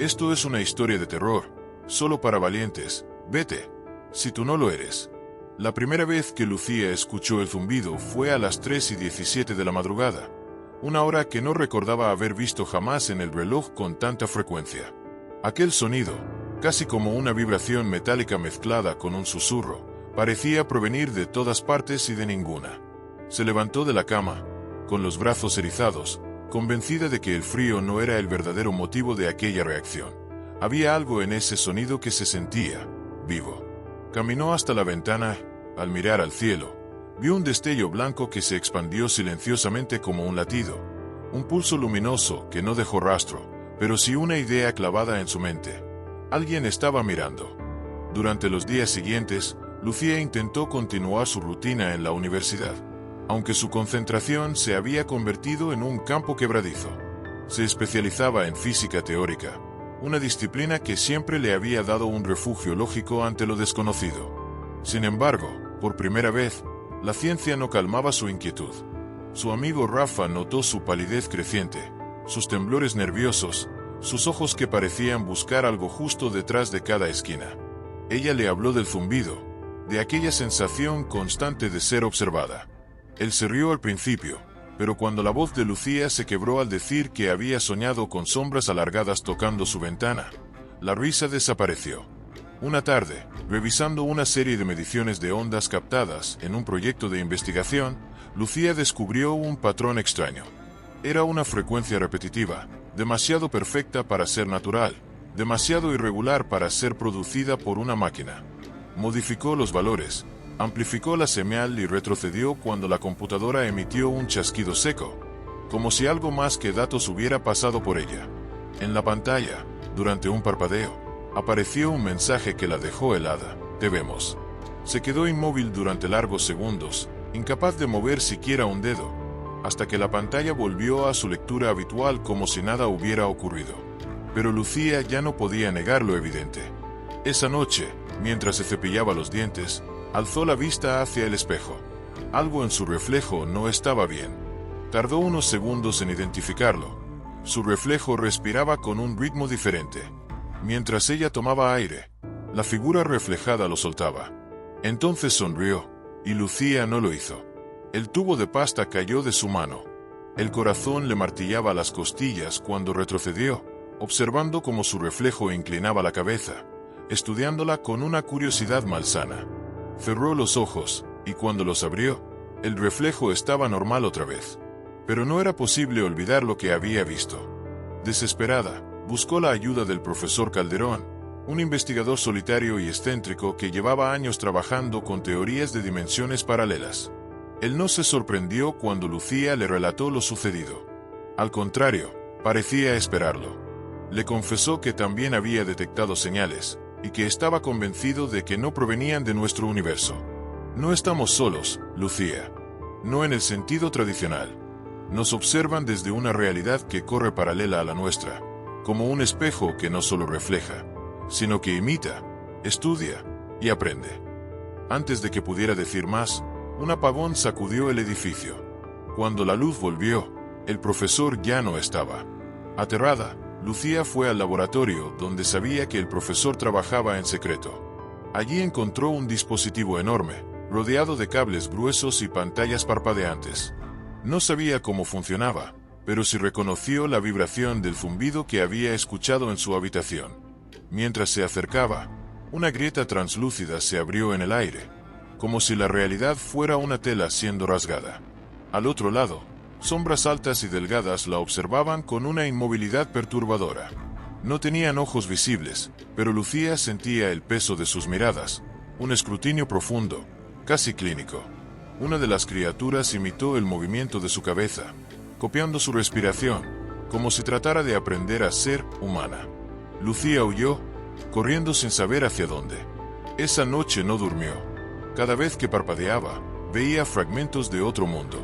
Esto es una historia de terror, solo para valientes. Vete, si tú no lo eres. La primera vez que Lucía escuchó el zumbido fue a las 3:17 de la madrugada, una hora que no recordaba haber visto jamás en el reloj con tanta frecuencia. Aquel sonido, casi como una vibración metálica mezclada con un susurro, parecía provenir de todas partes y de ninguna. Se levantó de la cama, con los brazos erizados, convencida de que el frío no era el verdadero motivo de aquella reacción. Había algo en ese sonido que se sentía vivo. Caminó hasta la ventana. Al mirar al cielo, vio un destello blanco que se expandió silenciosamente como un latido, un pulso luminoso que no dejó rastro, pero sí una idea clavada en su mente. Alguien estaba mirando. Durante los días siguientes, Lucía intentó continuar su rutina en la universidad, aunque su concentración se había convertido en un campo quebradizo. Se especializaba en física teórica, una disciplina que siempre le había dado un refugio lógico ante lo desconocido. Sin embargo, por primera vez, la ciencia no calmaba su inquietud. Su amigo Rafa notó su palidez creciente, sus temblores nerviosos, sus ojos que parecían buscar algo justo detrás de cada esquina. Ella le habló del zumbido, de aquella sensación constante de ser observada. Él se rió al principio, pero cuando la voz de Lucía se quebró al decir que había soñado con sombras alargadas tocando su ventana, la risa desapareció. Una tarde, revisando una serie de mediciones de ondas captadas en un proyecto de investigación, Lucía descubrió un patrón extraño. Era una frecuencia repetitiva, demasiado perfecta para ser natural, demasiado irregular para ser producida por una máquina. Modificó los valores, amplificó la señal y retrocedió cuando la computadora emitió un chasquido seco, como si algo más que datos hubiera pasado por ella. En la pantalla, durante un parpadeo, apareció un mensaje que la dejó helada. Te vemos. Se quedó inmóvil durante largos segundos, incapaz de mover siquiera un dedo, hasta que la pantalla volvió a su lectura habitual como si nada hubiera ocurrido. Pero Lucía ya no podía negar lo evidente. Esa noche, mientras se cepillaba los dientes, alzó la vista hacia el espejo. Algo en su reflejo no estaba bien. Tardó unos segundos en identificarlo. Su reflejo respiraba con un ritmo diferente. Mientras ella tomaba aire, la figura reflejada lo soltaba. Entonces sonrió, y Lucía no lo hizo. El tubo de pasta cayó de su mano. El corazón le martillaba las costillas cuando retrocedió, observando cómo su reflejo inclinaba la cabeza, estudiándola con una curiosidad malsana. Cerró los ojos, y cuando los abrió, el reflejo estaba normal otra vez. Pero no era posible olvidar lo que había visto. Desesperada, buscó la ayuda del profesor Calderón, un investigador solitario y excéntrico que llevaba años trabajando con teorías de dimensiones paralelas. Él no se sorprendió cuando Lucía le relató lo sucedido. Al contrario, parecía esperarlo. Le confesó que también había detectado señales, y que estaba convencido de que no provenían de nuestro universo. No estamos solos, Lucía. No en el sentido tradicional. Nos observan desde una realidad que corre paralela a la nuestra, como un espejo que no solo refleja, sino que imita, estudia y aprende. Antes de que pudiera decir más, un apagón sacudió el edificio. Cuando la luz volvió, el profesor ya no estaba. Aterrada, Lucía fue al laboratorio donde sabía que el profesor trabajaba en secreto. Allí encontró un dispositivo enorme, rodeado de cables gruesos y pantallas parpadeantes. No sabía cómo funcionaba, pero sí reconoció la vibración del zumbido que había escuchado en su habitación. Mientras se acercaba, una grieta translúcida se abrió en el aire, como si la realidad fuera una tela siendo rasgada. Al otro lado, sombras altas y delgadas la observaban con una inmovilidad perturbadora. No tenían ojos visibles, pero Lucía sentía el peso de sus miradas, un escrutinio profundo, casi clínico. Una de las criaturas imitó el movimiento de su cabeza, copiando su respiración, como si tratara de aprender a ser humana. Lucía huyó, corriendo sin saber hacia dónde. Esa noche no durmió. Cada vez que parpadeaba, veía fragmentos de otro mundo.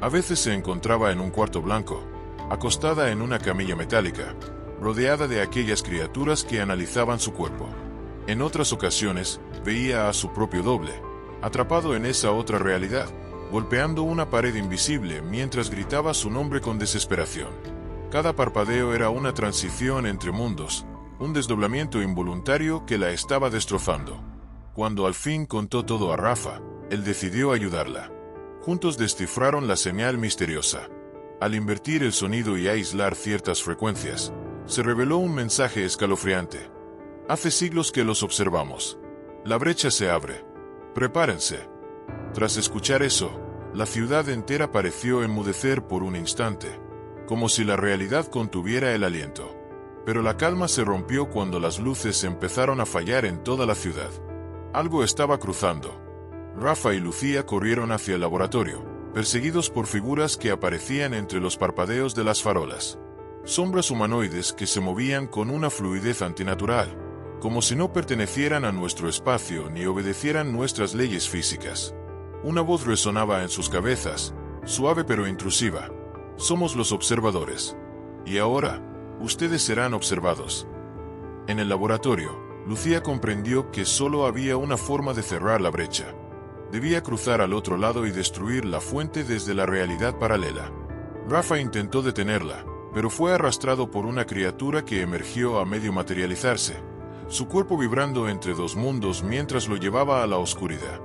A veces se encontraba en un cuarto blanco, acostada en una camilla metálica, rodeada de aquellas criaturas que analizaban su cuerpo. En otras ocasiones, veía a su propio doble, atrapado en esa otra realidad, golpeando una pared invisible mientras gritaba su nombre con desesperación. Cada parpadeo era una transición entre mundos, un desdoblamiento involuntario que la estaba destrozando. Cuando al fin contó todo a Rafa, él decidió ayudarla. Juntos descifraron la señal misteriosa. Al invertir el sonido y aislar ciertas frecuencias, se reveló un mensaje escalofriante. Hace siglos que los observamos. La brecha se abre. Prepárense. Tras escuchar eso, la ciudad entera pareció enmudecer por un instante, como si la realidad contuviera el aliento. Pero la calma se rompió cuando las luces empezaron a fallar en toda la ciudad. Algo estaba cruzando. Rafa y Lucía corrieron hacia el laboratorio, perseguidos por figuras que aparecían entre los parpadeos de las farolas. Sombras humanoides que se movían con una fluidez antinatural, como si no pertenecieran a nuestro espacio ni obedecieran nuestras leyes físicas. Una voz resonaba en sus cabezas, suave pero intrusiva. Somos los observadores. Y ahora, ustedes serán observados. En el laboratorio, Lucía comprendió que solo había una forma de cerrar la brecha. Debía cruzar al otro lado y destruir la fuente desde la realidad paralela. Rafa intentó detenerla, pero fue arrastrado por una criatura que emergió a medio materializarse, su cuerpo vibrando entre dos mundos mientras lo llevaba a la oscuridad.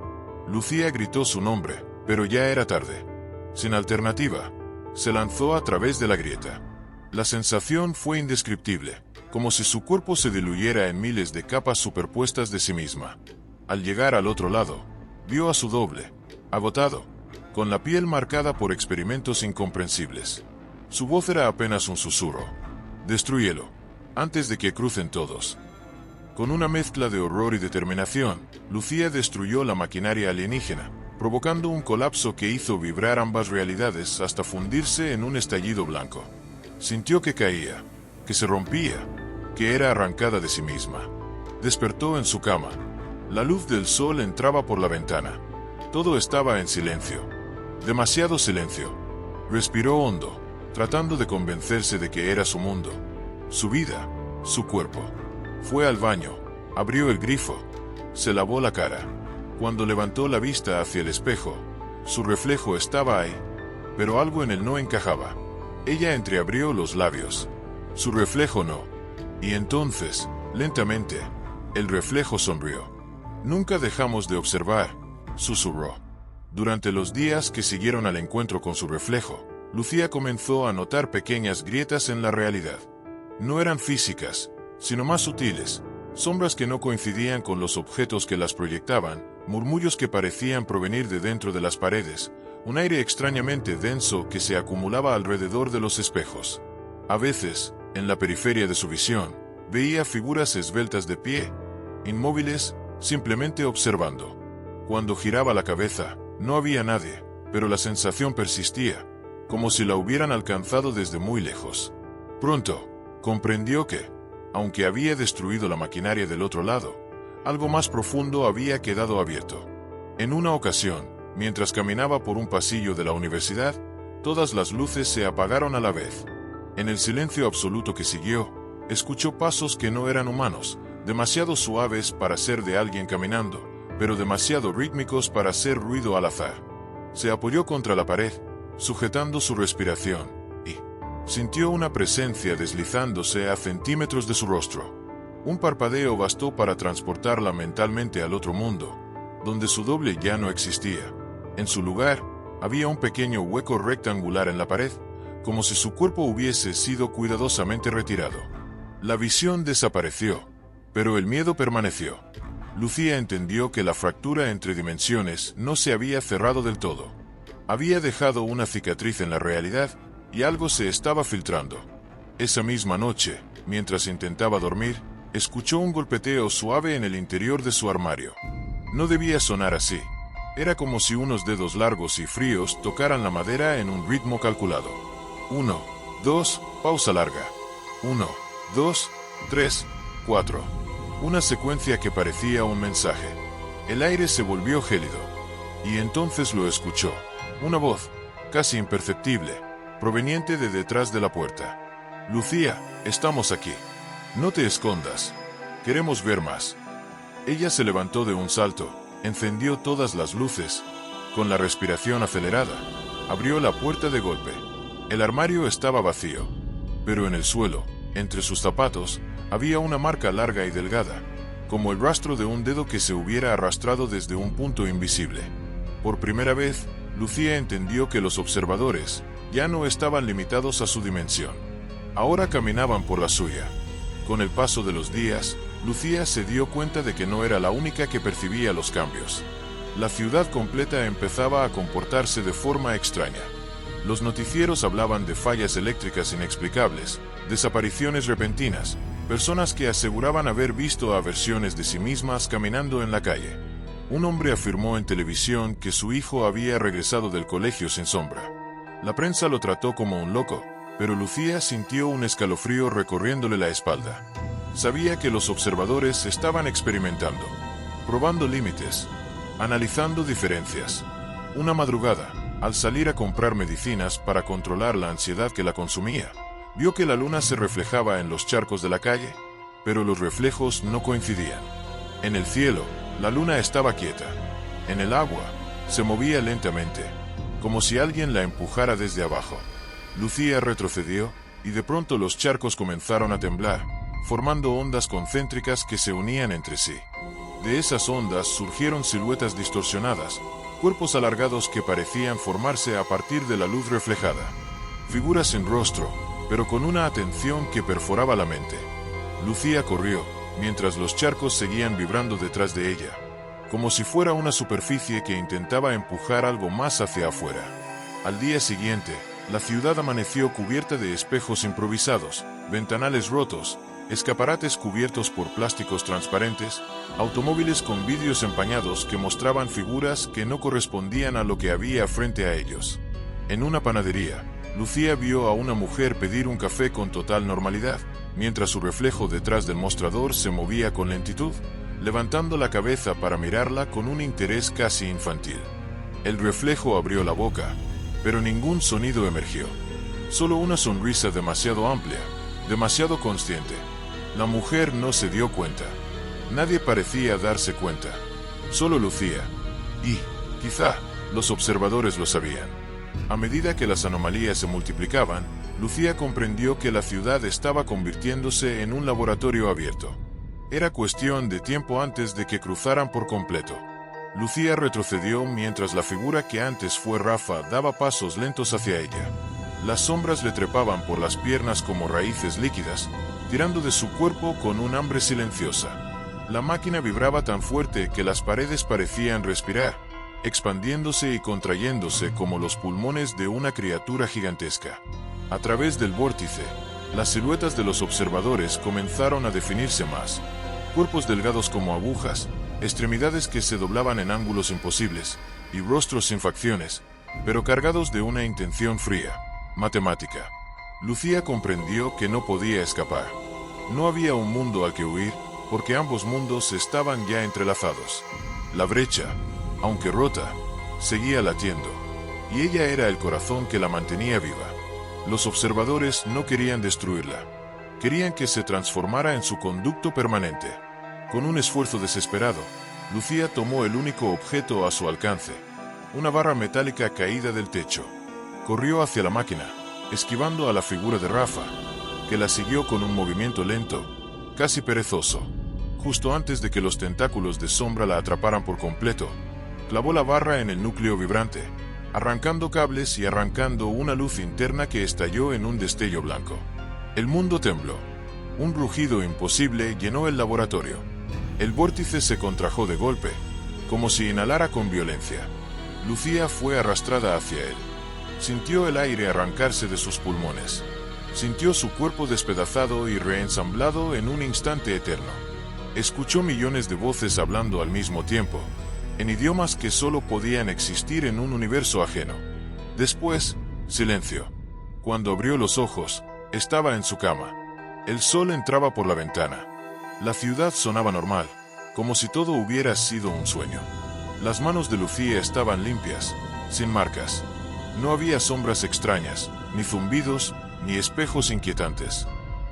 Lucía gritó su nombre, pero ya era tarde. Sin alternativa, se lanzó a través de la grieta. La sensación fue indescriptible, como si su cuerpo se diluyera en miles de capas superpuestas de sí misma. Al llegar al otro lado, vio a su doble, agotado, con la piel marcada por experimentos incomprensibles. Su voz era apenas un susurro. «Destrúyelo, antes de que crucen todos». Con una mezcla de horror y determinación, Lucía destruyó la maquinaria alienígena, provocando un colapso que hizo vibrar ambas realidades hasta fundirse en un estallido blanco. Sintió que caía, que se rompía, que era arrancada de sí misma. Despertó en su cama. La luz del sol entraba por la ventana. Todo estaba en silencio. Demasiado silencio. Respiró hondo, tratando de convencerse de que era su mundo, su vida, su cuerpo. Fue al baño, abrió el grifo, se lavó la cara. Cuando levantó la vista hacia el espejo, su reflejo estaba ahí, pero algo en él no encajaba. Ella entreabrió los labios. Su reflejo no. Y entonces, lentamente, el reflejo sonrió. «Nunca dejamos de observar», susurró. Durante los días que siguieron al encuentro con su reflejo, Lucía comenzó a notar pequeñas grietas en la realidad. No eran físicas, sino más sutiles, sombras que no coincidían con los objetos que las proyectaban, murmullos que parecían provenir de dentro de las paredes, un aire extrañamente denso que se acumulaba alrededor de los espejos. A veces, en la periferia de su visión, veía figuras esbeltas de pie, inmóviles, simplemente observando. Cuando giraba la cabeza, no había nadie, pero la sensación persistía, como si la hubieran alcanzado desde muy lejos. Pronto, comprendió que, aunque había destruido la maquinaria del otro lado, algo más profundo había quedado abierto. En una ocasión, mientras caminaba por un pasillo de la universidad, todas las luces se apagaron a la vez. En el silencio absoluto que siguió, escuchó pasos que no eran humanos, demasiado suaves para ser de alguien caminando, pero demasiado rítmicos para ser ruido al azar. Se apoyó contra la pared, sujetando su respiración, y sintió una presencia deslizándose a centímetros de su rostro. Un parpadeo bastó para transportarla mentalmente al otro mundo, donde su doble ya no existía. En su lugar, había un pequeño hueco rectangular en la pared, como si su cuerpo hubiese sido cuidadosamente retirado. La visión desapareció, pero el miedo permaneció. Lucía entendió que la fractura entre dimensiones no se había cerrado del todo. Había dejado una cicatriz en la realidad y algo se estaba filtrando. Esa misma noche, mientras intentaba dormir, escuchó un golpeteo suave en el interior de su armario. No debía sonar así. Era como si unos dedos largos y fríos tocaran la madera en un ritmo calculado. 1, 2, pausa larga. 1, 2, 3, 4. Una secuencia que parecía un mensaje. El aire se volvió gélido. Y entonces lo escuchó. Una voz, casi imperceptible, proveniente de detrás de la puerta. «Lucía, estamos aquí. No te escondas. Queremos ver más». Ella se levantó de un salto, encendió todas las luces. Con la respiración acelerada, abrió la puerta de golpe. El armario estaba vacío, pero en el suelo, entre sus zapatos, Había una marca larga y delgada, como el rastro de un dedo que se hubiera arrastrado desde un punto invisible. Por primera vez, Lucía entendió que los observadores ya no estaban limitados a su dimensión. Ahora caminaban por la suya. Con el paso de los días, Lucía se dio cuenta de que no era la única que percibía los cambios. La ciudad completa empezaba a comportarse de forma extraña. Los noticieros hablaban de fallas eléctricas inexplicables, desapariciones repentinas, personas que aseguraban haber visto a versiones de sí mismas caminando en la calle. Un hombre afirmó en televisión que su hijo había regresado del colegio sin sombra. La prensa lo trató como un loco, pero Lucía sintió un escalofrío recorriéndole la espalda. Sabía que los observadores estaban experimentando, probando límites, analizando diferencias. Una madrugada, al salir a comprar medicinas para controlar la ansiedad que la consumía, vio que la luna se reflejaba en los charcos de la calle, pero los reflejos no coincidían. En el cielo, la luna estaba quieta. En el agua, se movía lentamente, como si alguien la empujara desde abajo. Lucía retrocedió, y de pronto los charcos comenzaron a temblar, formando ondas concéntricas que se unían entre sí. De esas ondas surgieron siluetas distorsionadas, cuerpos alargados que parecían formarse a partir de la luz reflejada. Figuras sin rostro, pero con una atención que perforaba la mente. Lucía corrió, mientras los charcos seguían vibrando detrás de ella, como si fuera una superficie que intentaba empujar algo más hacia afuera. Al día siguiente, la ciudad amaneció cubierta de espejos improvisados, ventanales rotos, escaparates cubiertos por plásticos transparentes, automóviles con vidrios empañados que mostraban figuras que no correspondían a lo que había frente a ellos. En una panadería, Lucía vio a una mujer pedir un café con total normalidad, mientras su reflejo detrás del mostrador se movía con lentitud, levantando la cabeza para mirarla con un interés casi infantil. El reflejo abrió la boca, pero ningún sonido emergió. Solo una sonrisa demasiado amplia, demasiado consciente. La mujer no se dio cuenta. Nadie parecía darse cuenta. Solo Lucía. Y, quizá, los observadores lo sabían. A medida que las anomalías se multiplicaban, Lucía comprendió que la ciudad estaba convirtiéndose en un laboratorio abierto. Era cuestión de tiempo antes de que cruzaran por completo. Lucía retrocedió mientras la figura que antes fue Rafa daba pasos lentos hacia ella. Las sombras le trepaban por las piernas como raíces líquidas, tirando de su cuerpo con un hambre silenciosa. La máquina vibraba tan fuerte que las paredes parecían respirar, expandiéndose y contrayéndose como los pulmones de una criatura gigantesca. A través del vórtice, las siluetas de los observadores comenzaron a definirse más. Cuerpos delgados como agujas, extremidades que se doblaban en ángulos imposibles, y rostros sin facciones, pero cargados de una intención fría, matemática. Lucía comprendió que no podía escapar. No había un mundo al que huir, porque ambos mundos estaban ya entrelazados. La brecha, aunque rota, seguía latiendo, y ella era el corazón que la mantenía viva. Los observadores no querían destruirla. Querían que se transformara en su conducto permanente. Con un esfuerzo desesperado, Lucía tomó el único objeto a su alcance, una barra metálica caída del techo. Corrió hacia la máquina, esquivando a la figura de Rafa, que la siguió con un movimiento lento, casi perezoso. Justo antes de que los tentáculos de sombra la atraparan por completo, clavó la barra en el núcleo vibrante, arrancando cables y arrancando una luz interna que estalló en un destello blanco. El mundo tembló. Un rugido imposible llenó el laboratorio. El vórtice se contrajo de golpe, como si inhalara con violencia. Lucía fue arrastrada hacia él. Sintió el aire arrancarse de sus pulmones. Sintió su cuerpo despedazado y reensamblado en un instante eterno. Escuchó millones de voces hablando al mismo tiempo, en idiomas que solo podían existir en un universo ajeno. Después, silencio. Cuando abrió los ojos, estaba en su cama. El sol entraba por la ventana. La ciudad sonaba normal, como si todo hubiera sido un sueño. Las manos de Lucía estaban limpias, sin marcas. No había sombras extrañas, ni zumbidos, ni espejos inquietantes.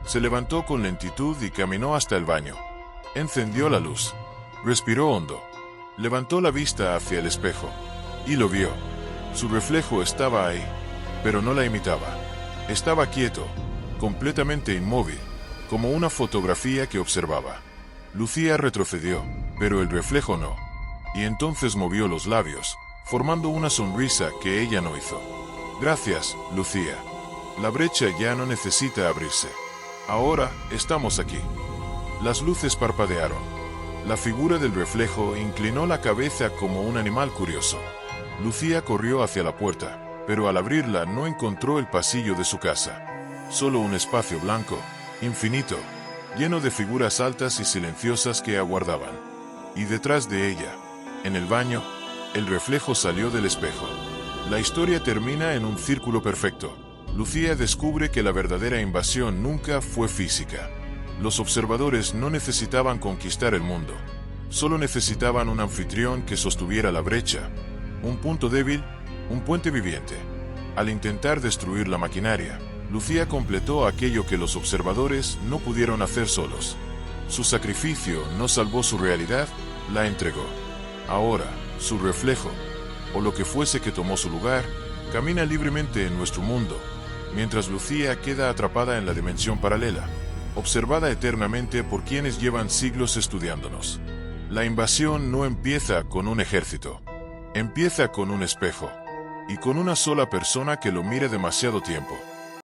Se levantó con lentitud y caminó hasta el baño. Encendió la luz. Respiró hondo. Levantó la vista hacia el espejo. Y lo vio. Su reflejo estaba ahí, pero no la imitaba. Estaba quieto, completamente inmóvil, como una fotografía que observaba. Lucía retrocedió, pero el reflejo no. Y entonces movió los labios, formando una sonrisa que ella no hizo. Gracias, Lucía. La brecha ya no necesita abrirse. Ahora estamos aquí. Las luces parpadearon. La figura del reflejo inclinó la cabeza como un animal curioso. Lucía corrió hacia la puerta, pero al abrirla no encontró el pasillo de su casa. Solo un espacio blanco, infinito, lleno de figuras altas y silenciosas que aguardaban. Y detrás de ella, en el baño, el reflejo salió del espejo. La historia termina en un círculo perfecto. Lucía descubre que la verdadera invasión nunca fue física. Los observadores no necesitaban conquistar el mundo. Solo necesitaban un anfitrión que sostuviera la brecha. Un punto débil, un puente viviente. Al intentar destruir la maquinaria, Lucía completó aquello que los observadores no pudieron hacer solos. Su sacrificio no salvó su realidad, la entregó. Ahora, su reflejo, o lo que fuese que tomó su lugar, camina libremente en nuestro mundo, mientras Lucía queda atrapada en la dimensión paralela, observada eternamente por quienes llevan siglos estudiándonos. La invasión no empieza con un ejército. Empieza con un espejo, y con una sola persona que lo mire demasiado tiempo.